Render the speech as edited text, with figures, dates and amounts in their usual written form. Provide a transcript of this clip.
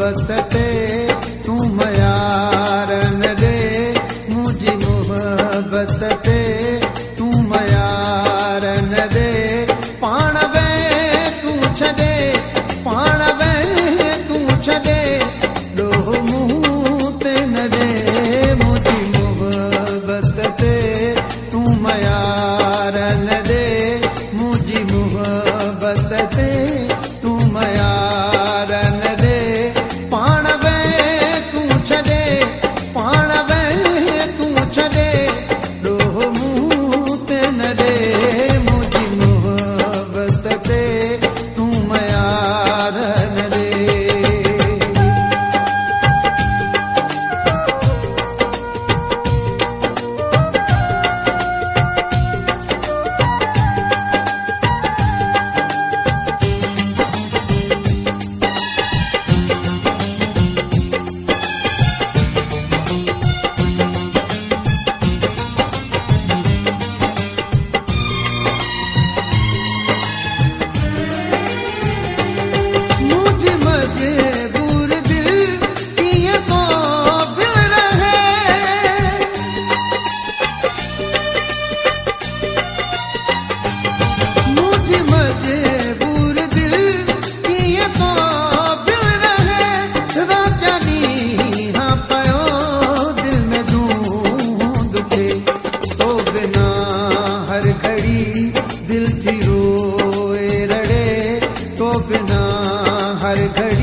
मोहब्बत ते तू मयारन दे मुझी मोहब्बत ते तू मयारन दे पाण वे तू छदे पाण वे तू छदे ॾोह मुंहुं ते न दे मुझी मोहब्बत ते तू मयारन दे मुझी मोहब्बत ते तू मयारन दे पाण वे तू छदे पाण वे तू छदे ॾोह मुंहुं ते न दे मुझी मोहब्बत ते तू मयारन दे मुझ मजबूर दिल किए तो दिल रहे मुझ मजबूर दिल किए तो दिल रहे राजा नी हाँ पयो दिल में दूध के तो बिना हर घड़ी दिल थी रोए रड़े तो बिना हर घड़ी